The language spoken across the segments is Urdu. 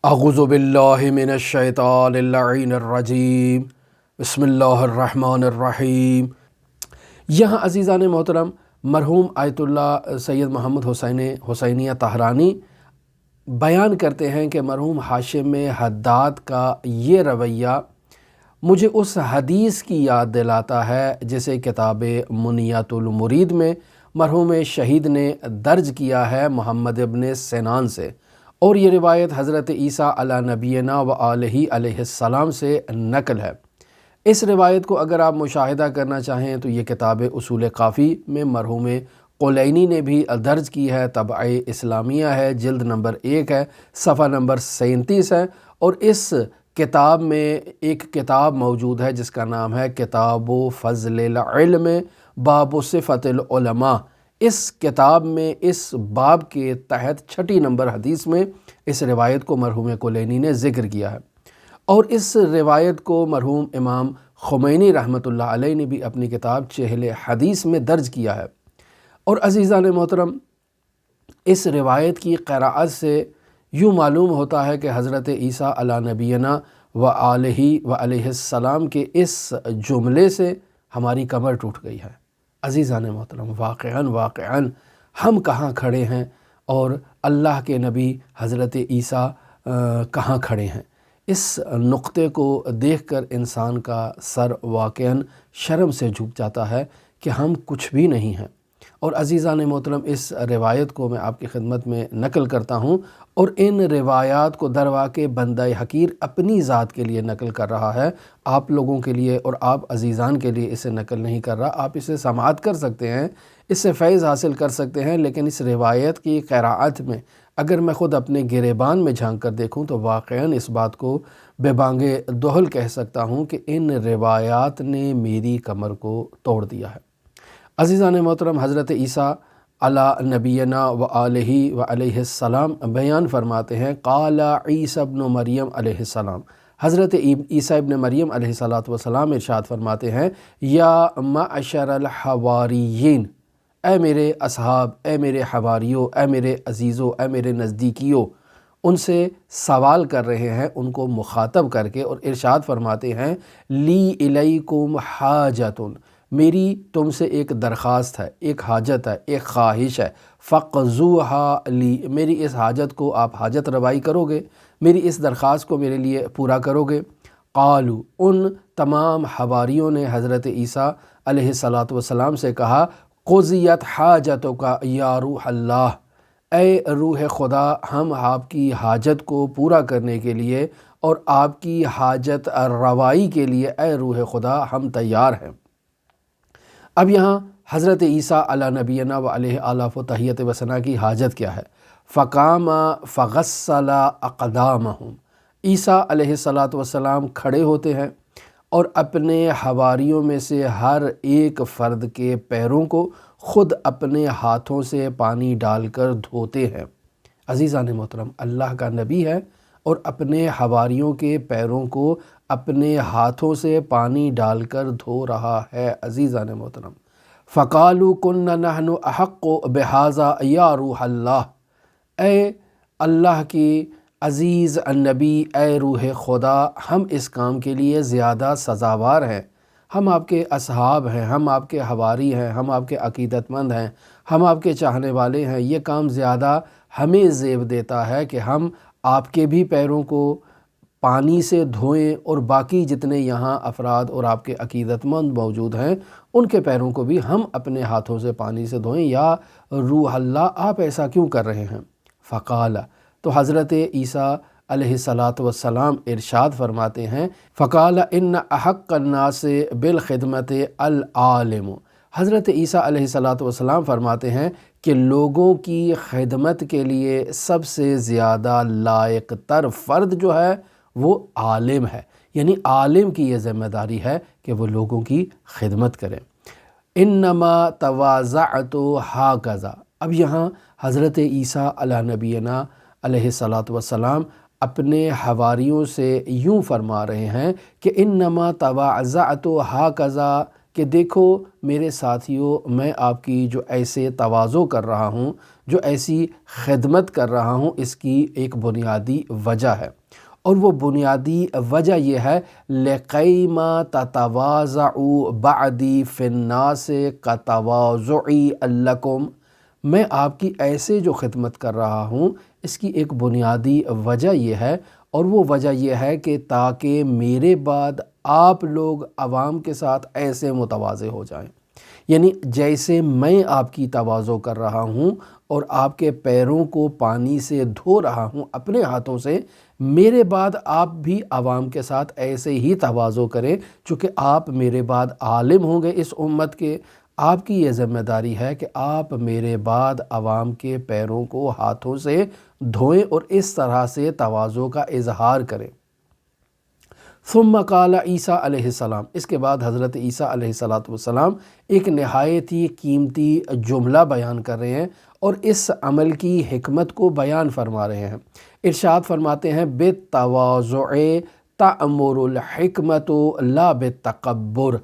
اعوذ باللہ من الشیطان اللعین الرجیم بسم اللہ الرحمن الرحیم۔ یہاں عزیزان محترم مرحوم آیت اللہ سید محمد حسینیہ طہرانی بیان کرتے ہیں کہ مرحوم ہاشم حداد کا یہ رویہ مجھے اس حدیث کی یاد دلاتا ہے جسے کتاب منیات المرید میں مرحوم شہید نے درج کیا ہے محمد ابن سنان سے، اور یہ روایت حضرت عیسیٰ علی نبینا و آلہ علیہ السلام سے نقل ہے۔ اس روایت کو اگر آپ مشاہدہ کرنا چاہیں تو یہ کتاب اصول کافی میں مرحوم قلینی نے بھی درج کی ہے، طبع اسلامیہ ہے، جلد نمبر 1 ہے، صفحہ نمبر 37 ہے، اور اس کتاب میں ایک کتاب موجود ہے جس کا نام ہے کتاب فضل العلم باب صفت العلماء۔ اس کتاب میں اس باب کے تحت 6 نمبر حدیث میں اس روایت کو مرحوم کلینی نے ذکر کیا ہے، اور اس روایت کو مرحوم امام خمینی رحمۃ اللہ علیہ نے بھی اپنی کتاب چہل حدیث میں درج کیا ہے۔ اور عزیزان محترم، اس روایت کی قراءت سے یوں معلوم ہوتا ہے کہ حضرت عیسیٰ علی نبینا و آلہ و علیہ السلام کے اس جملے سے ہماری کمر ٹوٹ گئی ہے۔ عزیزان محترم، واقعاً ہم کہاں کھڑے ہیں اور اللہ کے نبی حضرت عیسیٰ کہاں کھڑے ہیں؟ اس نقطے کو دیکھ کر انسان کا سر واقعاً شرم سے جھک جاتا ہے کہ ہم کچھ بھی نہیں ہیں۔ اور عزیزان محترم، اس روایت کو میں آپ کی خدمت میں نقل کرتا ہوں، اور ان روایات کو درواقع بندہ حقیر اپنی ذات کے لیے نقل کر رہا ہے، آپ لوگوں کے لیے اور آپ عزیزان کے لیے اسے نقل نہیں کر رہا۔ آپ اسے سماعت کر سکتے ہیں، اس سے فیض حاصل کر سکتے ہیں، لیکن اس روایت کی قراءت میں اگر میں خود اپنے گریبان میں جھانک کر دیکھوں تو واقعاً اس بات کو بے بانگ دہل کہہ سکتا ہوں کہ ان روایات نے میری کمر کو توڑ دیا ہے۔ عزیزان محترم، حضرت عیسیٰ علی نبینا و آلہ و علیہ السلام بیان فرماتے ہیں، قال عیسیٰ ابن مریم علیہ السلام، حضرت عیسیٰ ابن مریم علیہ السلام ارشاد فرماتے ہیں، یا معشر الحواریین، اے میرے اصحاب، اے میرے حواریوں، اے میرے عزیزوں، اے میرے نزدیکیوں، ان سے سوال کر رہے ہیں ان کو مخاطب کر کے، اور ارشاد فرماتے ہیں، لی الیکم حاجتن، میری تم سے ایک درخواست ہے، ایک حاجت ہے، ایک خواہش ہے، فقضوها لی، میری اس حاجت کو آپ حاجت روائی کرو گے، میری اس درخواست کو میرے لیے پورا کرو گے۔ قالو، ان تمام حواریوں نے حضرت عیسیٰ علیہ السلام سے کہا، قضیت حاجتک یا روح اللہ، اے روح خدا، ہم آپ کی حاجت کو پورا کرنے کے لیے اور آپ کی حاجت روائی کے لیے اے روح خدا ہم تیار ہیں۔ اب یہاں حضرت عیسیٰ علی نبینا و علیہ آلہ و تحیت و ثنا کی حاجت کیا ہے؟ فقام فغسل اقدامہم، عیسیٰ علیہ السلام کھڑے ہوتے ہیں اور اپنے حواریوں میں سے ہر ایک فرد کے پیروں کو خود اپنے ہاتھوں سے پانی ڈال کر دھوتے ہیں۔ عزیزان محترم، اللہ کا نبی ہے اور اپنے حواریوں کے پیروں کو اپنے ہاتھوں سے پانی ڈال کر دھو رہا ہے۔ عزیزان محترم، فقالوا کن نحن احق بہذا یا روح اللہ، اے اللہ کی عزیز النبی، اے روح خدا، ہم اس کام کے لیے زیادہ سزاوار ہیں، ہم آپ کے اصحاب ہیں، ہم آپ کے حواری ہیں، ہم آپ کے عقیدت مند ہیں، ہم آپ کے چاہنے والے ہیں، یہ کام زیادہ ہمیں زیب دیتا ہے کہ ہم آپ کے بھی پیروں کو پانی سے دھوئیں، اور باقی جتنے یہاں افراد اور آپ کے عقیدت مند موجود ہیں ان کے پیروں کو بھی ہم اپنے ہاتھوں سے پانی سے دھوئیں، یا روح اللہ آپ ایسا کیوں کر رہے ہیں؟ فقال، تو حضرت عیسیٰ علیہ السلام ارشاد فرماتے ہیں، فقال ان احق الناس بالخدمت العالم، حضرت عیسیٰ علیہ السلام فرماتے ہیں کہ لوگوں کی خدمت کے لیے سب سے زیادہ لائق تر فرد جو ہے وہ عالم ہے، یعنی عالم کی یہ ذمہ داری ہے کہ وہ لوگوں کی خدمت کریں۔ انما تواضعت ہاکذا، اب یہاں حضرت عیسیٰ علی نبینا علیہ السلام اپنے حواریوں سے یوں فرما رہے ہیں کہ انما تواضعت ہاکذا، کہ دیکھو میرے ساتھیوں، میں آپ کی جو ایسے تواضع کر رہا ہوں، جو ایسی خدمت کر رہا ہوں، اس کی ایک بنیادی وجہ ہے، اور وہ بنیادی وجہ یہ ہے لِقَیْمَ تَتَوَاضَعُوا بَعْدِی فِی النَّاسِ کَتَوَاضُعِی لَکُم۔ میں آپ کی ایسے جو خدمت کر رہا ہوں، اس کی ایک بنیادی وجہ یہ ہے، اور وہ وجہ یہ ہے کہ تاکہ میرے بعد آپ لوگ عوام کے ساتھ ایسے متواضع ہو جائیں، یعنی جیسے میں آپ کی تواضع کر رہا ہوں اور آپ کے پیروں کو پانی سے دھو رہا ہوں اپنے ہاتھوں سے، میرے بعد آپ بھی عوام کے ساتھ ایسے ہی تواضع کریں، چونکہ آپ میرے بعد عالم ہوں گے اس امت کے۔ آپ کی یہ ذمہ داری ہے کہ آپ میرے بعد عوام کے پیروں کو ہاتھوں سے دھوئیں اور اس طرح سے تواضع کا اظہار کریں۔ ثم قال عیسیٰ علیہ السلام، اس کے بعد حضرت عیسیٰ علیہ السلام ایک نہایت ہی قیمتی جملہ بیان کر رہے ہیں اور اس عمل کی حکمت کو بیان فرما رہے ہیں۔ ارشاد فرماتے ہیں بالتواضع تأمر الحکمت لا بالتکبر۔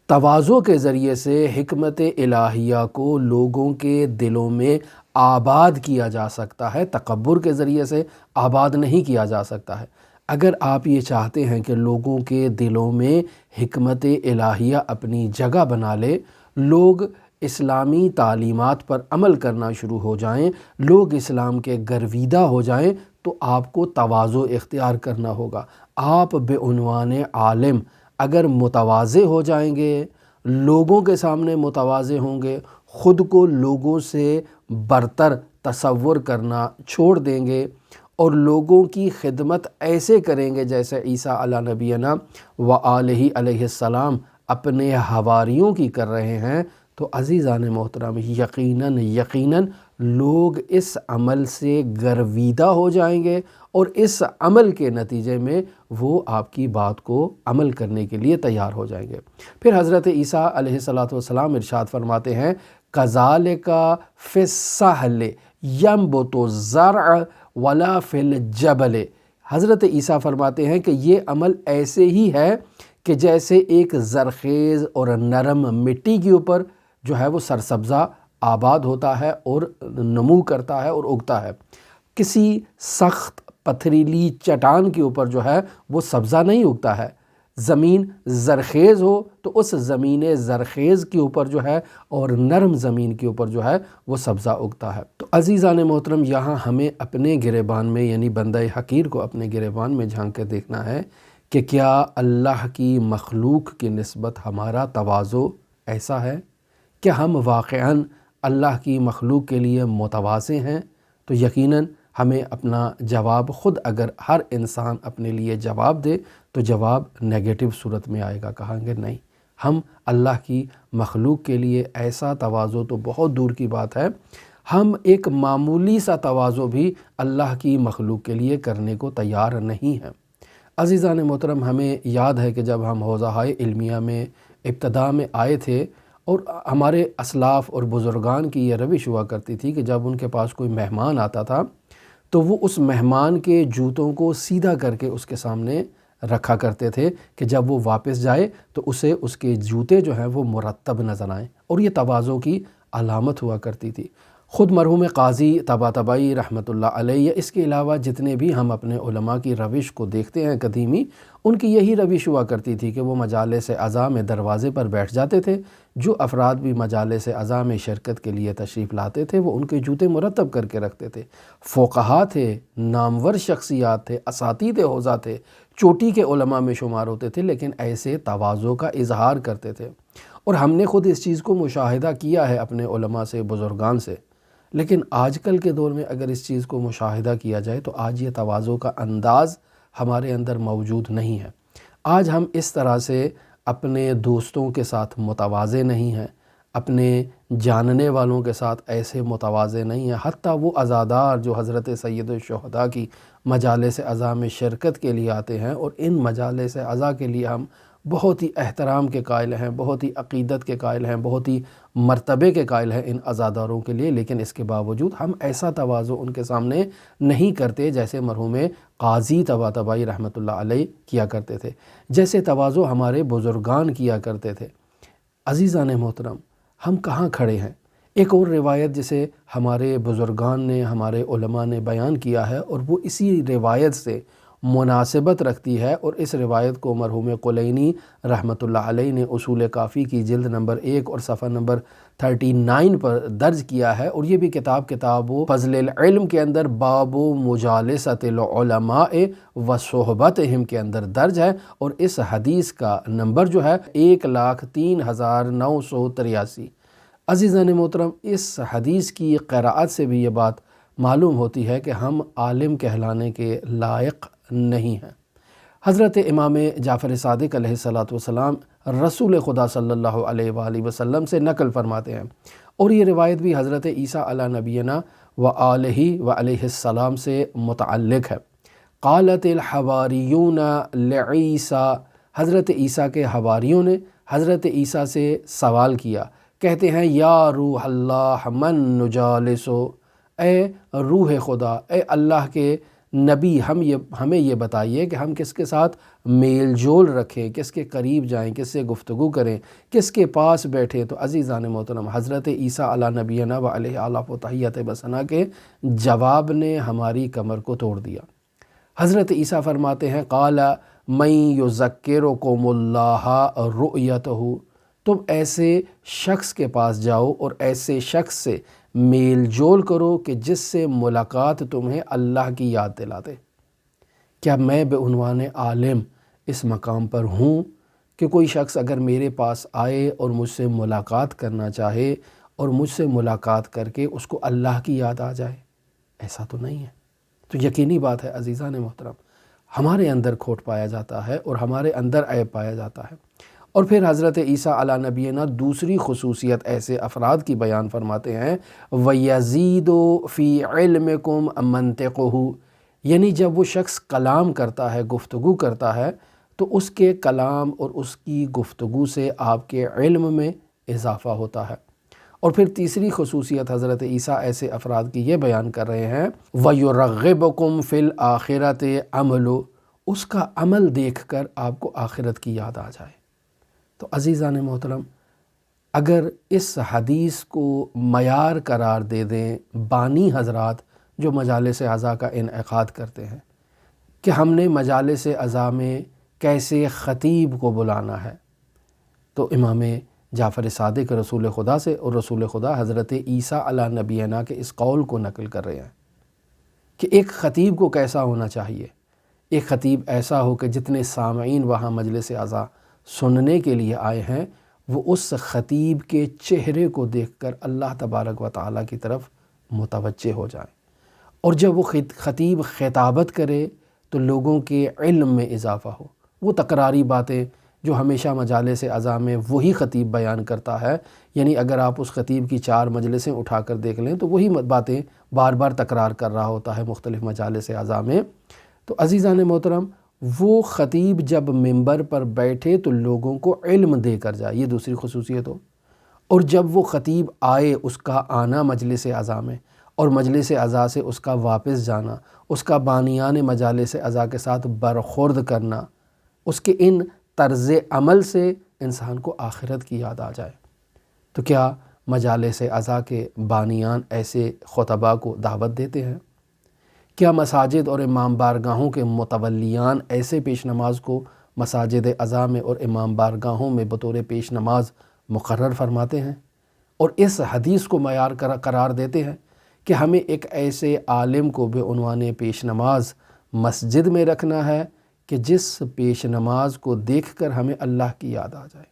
تواضع کے ذریعے سے حکمت الہیہ کو لوگوں کے دلوں میں آباد کیا جا سکتا ہے، تکبر کے ذریعے سے آباد نہیں کیا جا سکتا ہے۔ اگر آپ یہ چاہتے ہیں کہ لوگوں کے دلوں میں حکمت الہیہ اپنی جگہ بنا لے، لوگ اسلامی تعلیمات پر عمل کرنا شروع ہو جائیں، لوگ اسلام کے گرویدہ ہو جائیں، تو آپ کو تواضع اختیار کرنا ہوگا۔ آپ بعنوان عالم اگر متواضع ہو جائیں گے، لوگوں کے سامنے متواضع ہوں گے، خود کو لوگوں سے برتر تصور کرنا چھوڑ دیں گے اور لوگوں کی خدمت ایسے کریں گے جیسے عیسیٰ علیہ نبینا و آلہ علیہ السلام اپنے حواریوں کی کر رہے ہیں، تو عزیزان محترم یقیناً لوگ اس عمل سے گرویدہ ہو جائیں گے اور اس عمل کے نتیجے میں وہ آپ کی بات کو عمل کرنے کے لیے تیار ہو جائیں گے۔ پھر حضرت عیسیٰ علیہ السلام ارشاد فرماتے ہیں کذالک فی السہل ینبت الزرع ولا فی الجبل۔ حضرت عیسیٰ فرماتے ہیں کہ یہ عمل ایسے ہی ہے کہ جیسے ایک زرخیز اور نرم مٹی کے اوپر جو ہے وہ سرسبزہ آباد ہوتا ہے اور نمو کرتا ہے اور اگتا ہے، کسی سخت پتھریلی چٹان کے اوپر جو ہے وہ سبزہ نہیں اگتا ہے۔ زمین زرخیز ہو تو اس زمین زرخیز کے اوپر جو ہے اور نرم زمین کے اوپر جو ہے وہ سبزہ اگتا ہے۔ تو عزیزان محترم، یہاں ہمیں اپنے گریبان میں یعنی بندہ حقیر کو اپنے گریبان میں جھانک کے دیکھنا ہے کہ کیا اللہ کی مخلوق کی نسبت ہمارا تواضع ایسا ہے کہ ہم واقعاً اللہ کی مخلوق کے لیے متواضع ہیں؟ تو یقیناً ہمیں اپنا جواب خود اگر ہر انسان اپنے لیے جواب دے تو جواب نیگیٹو صورت میں آئے گا، کہیں گے نہیں، ہم اللہ کی مخلوق کے لیے ایسا تواضع تو بہت دور کی بات ہے، ہم ایک معمولی سا تواضع بھی اللہ کی مخلوق کے لیے کرنے کو تیار نہیں ہیں۔ عزیزان محترم، ہمیں یاد ہے کہ جب ہم حوزہ علمیہ میں ابتدا میں آئے تھے اور ہمارے اسلاف اور بزرگان کی یہ روش ہوا کرتی تھی کہ جب ان کے پاس کوئی مہمان آتا تھا تو وہ اس مہمان کے جوتوں کو سیدھا کر کے اس کے سامنے رکھا کرتے تھے کہ جب وہ واپس جائے تو اسے اس کے جوتے جو ہیں وہ مرتب نظر آئیں، اور یہ تواضع کی علامت ہوا کرتی تھی۔ خود مرحوم قاضی طباطبائی رحمۃ اللہ علیہ، اس کے علاوہ جتنے بھی ہم اپنے علماء کی روش کو دیکھتے ہیں قدیمی، ان کی یہی روش ہوا کرتی تھی کہ وہ مجالس عزا میں دروازے پر بیٹھ جاتے تھے، جو افراد بھی مجالس عزا میں شرکت کے لیے تشریف لاتے تھے وہ ان کے جوتے مرتب کر کے رکھتے تھے۔ فقہا تھے، نامور شخصیات تھے، اساتید حوزہ تھے، چوٹی کے علماء میں شمار ہوتے تھے، لیکن ایسے تواضع کا اظہار کرتے تھے، اور ہم نے خود اس چیز کو مشاہدہ کیا ہے اپنے علماء سے، بزرگان سے۔ لیکن آج کل کے دور میں اگر اس چیز کو مشاہدہ کیا جائے تو آج یہ تواضع کا انداز ہمارے اندر موجود نہیں ہے۔ آج ہم اس طرح سے اپنے دوستوں کے ساتھ متواضع نہیں ہیں، اپنے جاننے والوں کے ساتھ ایسے متواضع نہیں ہیں، حتیٰ وہ عزادار جو حضرت سید الشہداء کی مجالس عزا میں شرکت کے لیے آتے ہیں، اور ان مجالس عزا کے لیے ہم بہت ہی احترام کے قائل ہیں، بہت ہی عقیدت کے قائل ہیں، بہت ہی مرتبے کے قائل ہیں ان عزاداروں کے لیے، لیکن اس کے باوجود ہم ایسا تواضع ان کے سامنے نہیں کرتے جیسے مرحوم قاضی طباطبائی رحمۃ اللہ علیہ کیا کرتے تھے، جیسے تواضع ہمارے بزرگان کیا کرتے تھے۔ عزیزان محترم، ہم کہاں کھڑے ہیں؟ ایک اور روایت جسے ہمارے بزرگان نے، ہمارے علماء نے بیان کیا ہے، اور وہ اسی روایت سے مناسبت رکھتی ہے، اور اس روایت کو مرحوم کلینی رحمۃ اللہ علیہ نے اصول کافی کی جلد نمبر 1 اور صفحہ نمبر 39 پر درج کیا ہے، اور یہ بھی کتاب فضل العلم کے اندر باب مجالسۃ العلماء و صحبتہم کے اندر درج ہے، اور اس حدیث کا نمبر جو ہے 1,03,983۔ عزیزان محترم، اس حدیث کی قراءت سے بھی یہ بات معلوم ہوتی ہے کہ ہم عالم کہلانے کے لائق نہیں ہیں۔ حضرت امام جعفر صادق علیہ السلام رسول خدا صلی اللہ علیہ وآلہ وسلم سے نقل فرماتے ہیں، اور یہ روایت بھی حضرت عیسیٰ علی نبینا و آلہ و علیہ السلام سے متعلق ہے۔ قالت الحواریون لعیسیٰ، حضرت عیسیٰ کے حواریوں نے حضرت عیسیٰ سے سوال کیا، کہتے ہیں یا روح اللہ من نجالسو، اے روح خدا، اے اللہ کے نبی، ہمیں یہ بتائیے کہ ہم کس کے ساتھ میل جول رکھیں، کس کے قریب جائیں، کس سے گفتگو کریں، کس کے پاس بیٹھیں۔ تو عزیزان محترم، حضرت عیسیٰ علی نبینا و علیہ آلاف و تحیات بسنا کے جواب نے ہماری کمر کو توڑ دیا۔ حضرت عیسیٰ فرماتے ہیں قال من یذکرکم اللہ رؤیتہ، تم ایسے شخص کے پاس جاؤ اور ایسے شخص سے میل جول کرو کہ جس سے ملاقات تمہیں اللہ کی یاد دلاتے۔ کیا میں بعنوان عالم اس مقام پر ہوں کہ کوئی شخص اگر میرے پاس آئے اور مجھ سے ملاقات کرنا چاہے اور مجھ سے ملاقات کر کے اس کو اللہ کی یاد آ جائے؟ ایسا تو نہیں ہے۔ تو یقینی بات ہے عزیزان محترم، ہمارے اندر کھوٹ پایا جاتا ہے اور ہمارے اندر عیب پایا جاتا ہے۔ اور پھر حضرت عیسیٰ علی نبینا دوسری خصوصیت ایسے افراد کی بیان فرماتے ہیں، وَيَزِيدُ فِي عِلْمِكُمْ مَنْطِقُهُ، یعنی جب وہ شخص کلام کرتا ہے، گفتگو کرتا ہے، تو اس کے کلام اور اس کی گفتگو سے آپ کے علم میں اضافہ ہوتا ہے۔ اور پھر تیسری خصوصیت حضرت عیسیٰ ایسے افراد کی یہ بیان کر رہے ہیں، وَيُرَغِّبُكُمْ فِي الْآخِرَةِ عَمْلُ، اس کا عمل دیکھ کر آپ کو آخرت کی یاد آ جائے۔ تو عزیزان محترم، اگر اس حدیث کو معیار قرار دے دیں بانی حضرات جو مجالس عزا کا انعقاد کرتے ہیں کہ ہم نے مجالس عزا میں کیسے خطیب کو بلانا ہے، تو امام جعفر صادق رسول خدا سے اور رسول خدا حضرت عیسیٰ علی نبینا کے اس قول کو نقل کر رہے ہیں کہ ایک خطیب کو کیسا ہونا چاہیے۔ ایک خطیب ایسا ہو کہ جتنے سامعین وہاں مجلس عزا سننے کے لیے آئے ہیں، وہ اس خطیب کے چہرے کو دیکھ کر اللہ تبارک و تعالیٰ کی طرف متوجہ ہو جائیں، اور جب وہ خطیب خطابت کرے تو لوگوں کے علم میں اضافہ ہو۔ وہ تکراری باتیں جو ہمیشہ مجالس عزا میں وہی خطیب بیان کرتا ہے، یعنی اگر آپ اس خطیب کی 4 مجلسیں اٹھا کر دیکھ لیں تو وہی باتیں بار بار تکرار کر رہا ہوتا ہے مختلف مجالس عزا میں۔ تو عزیزان محترم، وہ خطیب جب منبر پر بیٹھے تو لوگوں کو علم دے کر جائے، یہ دوسری خصوصیت ہو۔ اور جب وہ خطیب آئے، اس کا آنا مجلس عزا میں اور مجلس عزا سے اس کا واپس جانا، اس کا بانیان مجالس عزا کے ساتھ برخورد کرنا، اس کے ان طرز عمل سے انسان کو آخرت کی یاد آ جائے۔ تو کیا مجالس عزا کے بانیان ایسے خطباء کو دعوت دیتے ہیں؟ کیا مساجد اور امام بارگاہوں کے متولیان ایسے پیش نماز کو مساجد عزا میں اور امام بارگاہوں میں بطور پیش نماز مقرر فرماتے ہیں اور اس حدیث کو معیار قرار دیتے ہیں کہ ہمیں ایک ایسے عالم کو بعنوان پیش نماز مسجد میں رکھنا ہے کہ جس پیش نماز کو دیکھ کر ہمیں اللہ کی یاد آ جائے؟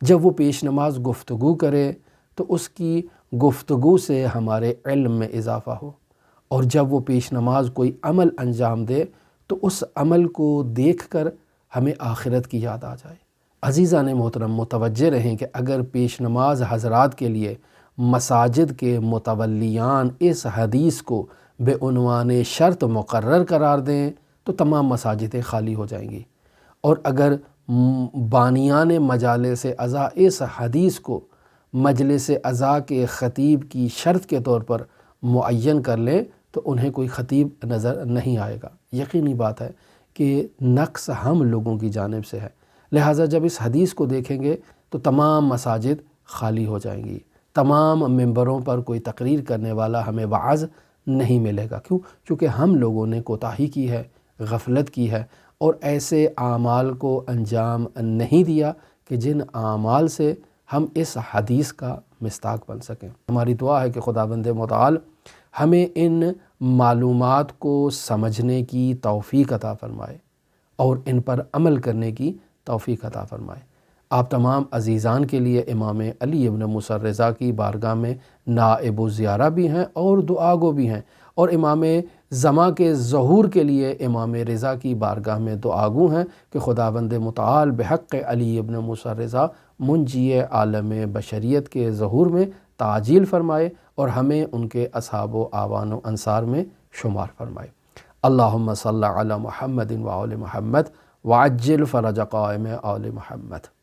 جب وہ پیش نماز گفتگو کرے تو اس کی گفتگو سے ہمارے علم میں اضافہ ہو، اور جب وہ پیش نماز کوئی عمل انجام دے تو اس عمل کو دیکھ کر ہمیں آخرت کی یاد آ جائے۔ عزیزان محترم، متوجہ رہیں کہ اگر پیش نماز حضرات کے لیے مساجد کے متولیان اس حدیث کو بعنوان شرط مقرر قرار دیں تو تمام مساجدیں خالی ہو جائیں گی، اور اگر بانیان مجالس عزا اس حدیث کو مجلس عزا کے خطیب کی شرط کے طور پر معین کر لیں تو انہیں کوئی خطیب نظر نہیں آئے گا۔ یقینی بات ہے کہ نقص ہم لوگوں کی جانب سے ہے، لہٰذا جب اس حدیث کو دیکھیں گے تو تمام مساجد خالی ہو جائیں گی، تمام ممبروں پر کوئی تقریر کرنے والا ہمیں واعظ نہیں ملے گا۔ کیوں؟ چونکہ ہم لوگوں نے کوتاہی کی ہے، غفلت کی ہے، اور ایسے اعمال کو انجام نہیں دیا کہ جن اعمال سے ہم اس حدیث کا مصداق بن سکیں۔ ہماری دعا ہے کہ خداوند متعال ہمیں ان معلومات کو سمجھنے کی توفیق عطا فرمائے اور ان پر عمل کرنے کی توفیق عطا فرمائے۔ آپ تمام عزیزان کے لیے امام علی ابن موسیٰ رضا کی بارگاہ میں نائب الزیارہ بھی ہیں اور دعا گو بھی ہیں، اور امام زماں کے ظہور کے لیے امام رضا کی بارگاہ میں دعا گو ہیں کہ خداوند متعال بحق علی ابن موسیٰ رضا منجی عالم بشریت کے ظہور میں تعجیل فرمائے اور ہمیں ان کے اصحاب و اعوان و انصار میں شمار فرمائے۔ اللہم صلی علی محمد و آل محمد وعجل فرج قائم آل محمد۔